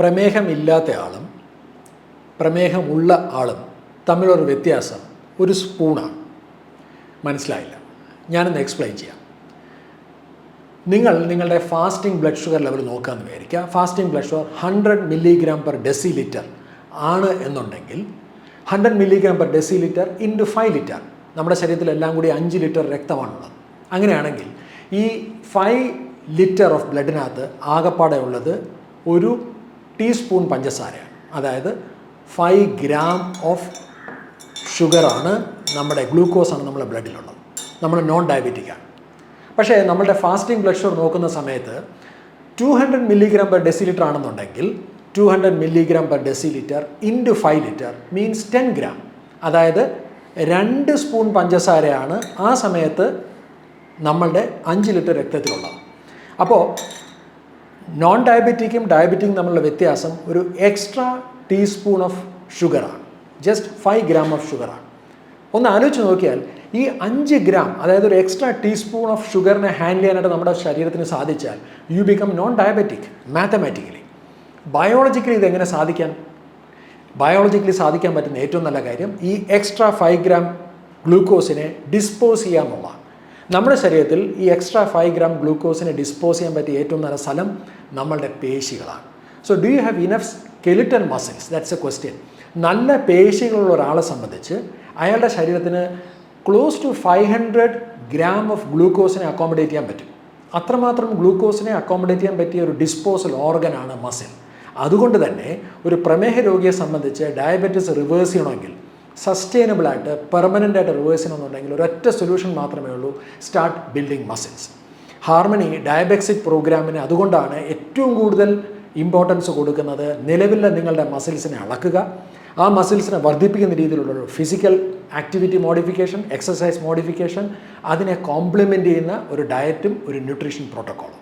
പ്രമേഹമില്ലാത്ത ആളും പ്രമേഹമുള്ള ആളും തമ്മിലൊരു വ്യത്യാസം ഒരു സ്പൂണാണ്. മനസ്സിലായില്ല? ഞാനൊന്ന് എക്സ്പ്ലെയിൻ ചെയ്യാം. നിങ്ങളുടെ ഫാസ്റ്റിംഗ് ബ്ലഡ് ഷുഗർ ലെവൽ നോക്കാമെന്ന് വിചാരിക്കുക. ഫാസ്റ്റിംഗ് ബ്ലഡ് ഷുഗർ 100 mg/dL ആണ് എന്നുണ്ടെങ്കിൽ 100 mg/dL ഇൻറ്റു 5 ലിറ്റർ, നമ്മുടെ ശരീരത്തിലെല്ലാം കൂടി 5 ലിറ്റർ രക്തമാണുള്ളത്. അങ്ങനെയാണെങ്കിൽ ഈ 5 ലിറ്റർ ഓഫ് ബ്ലഡിനകത്ത് ആകപ്പാടെ ഉള്ളത് 1 ടീസ്പൂൺ പഞ്ചസാരയാണ്. അതായത് 5 ഗ്രാം ഓഫ് ഷുഗറാണ്, നമ്മുടെ ഗ്ലൂക്കോസാണ് നമ്മുടെ ബ്ലഡിലുള്ളത്. നമ്മൾ നോൺ ഡയബറ്റിക്കാണ്. പക്ഷേ നമ്മളുടെ ഫാസ്റ്റിംഗ് ബ്ലഡ് ഷുഗർ നോക്കുന്ന സമയത്ത് 200 mg/dL ആണെന്നുണ്ടെങ്കിൽ 200 mg/dL into 5 litre means 10 gram. അതായത് 2 സ്പൂൺ പഞ്ചസാരയാണ് ആ സമയത്ത് നമ്മളുടെ 5 ലിറ്റർ രക്തത്തിലുള്ളത്. അപ്പോൾ നോൺ ഡയബറ്റിക്കും ഡയബറ്റിക്കും തമ്മിലുള്ള വ്യത്യാസം ഒരു എക്സ്ട്രാ ടീസ്പൂൺ ഓഫ് ഷുഗറാണ്. ജസ്റ്റ് 5 ഗ്രാം ഓഫ് ഷുഗറാണ്. ഒന്ന് ആലോചിച്ച് നോക്കിയാൽ ഈ 5 ഗ്രാം, അതായത് ഒരു എക്സ്ട്രാ ടീസ്പൂൺ ഓഫ് ഷുഗറിനെ ഹാൻഡിൽ ചെയ്യാനായിട്ട് നമ്മുടെ ശരീരത്തിന് സാധിച്ചാൽ you become non diabetic mathematically. Biologically ഇതെങ്ങനെ സാധിക്കാൻ? ബയോളജിക്കലി സാധിക്കാൻ പറ്റുന്ന ഏറ്റവും നല്ല കാര്യം ഈ എക്സ്ട്രാ 5 ഗ്രാം ഗ്ലൂക്കോസിനെ ഡിസ്പോസ് ചെയ്യാമെന്നുള്ളതാണ്. നമ്മുടെ ശരീരത്തിൽ ഈ എക്സ്ട്രാ 5 ഗ്രാം ഗ്ലൂക്കോസിനെ ഡിസ്പോസ് ചെയ്യാൻ പറ്റിയ ഏറ്റവും നല്ല സ്ഥലം നമ്മളുടെ പേശികളാണ്. So do you have enough skeletal muscles? That's a question. നല്ല പേശികളുള്ള ഒരാളെ സംബന്ധിച്ച് അയാളുടെ ശരീരത്തിന് ക്ലോസ് ടു 500 ഗ്രാം ഓഫ് ഗ്ലൂക്കോസിനെ അക്കോമഡേറ്റ് ചെയ്യാൻ പറ്റും. അത്രമാത്രം ഗ്ലൂക്കോസിനെ അക്കോമഡേറ്റ് ചെയ്യാൻ പറ്റിയ ഒരു ഡിസ്പോസൽ ഓർഗനാണ് മസിൽ. അതുകൊണ്ട് തന്നെ ഒരു പ്രമേഹ രോഗിയെ സംബന്ധിച്ച് ഡയബറ്റിസ് റിവേഴ്സ് ചെയ്യണമെങ്കിൽ, സസ്റ്റൈനബിളായിട്ട് പെർമനൻ്റായിട്ട് റിവേഴ്സ് ചെയ്യണമെന്നുണ്ടെങ്കിൽ ഒരൊറ്റ സൊല്യൂഷൻ മാത്രമേ ഉള്ളൂ: സ്റ്റാർട്ട് ബിൽഡിംഗ് മസിൽസ്. ഹാർമണി ഡയബെക്സിക് പ്രോഗ്രാമിന് അതുകൊണ്ടാണ് ഏറ്റവും കൂടുതൽ ഇമ്പോർട്ടൻസ് കൊടുക്കുന്നത്. നിലവിലെ നിങ്ങളുടെ മസിൽസിനെ അളക്കുക, ആ മസിൽസിനെ വർദ്ധിപ്പിക്കുന്ന രീതിയിലുള്ള physical activity modification, exercise modification, അതിനെ കോംപ്ലിമെൻ്റ് ചെയ്യുന്ന ഒരു ഡയറ്റും ഒരു ന്യൂട്രീഷൻ പ്രോട്ടോക്കോളും.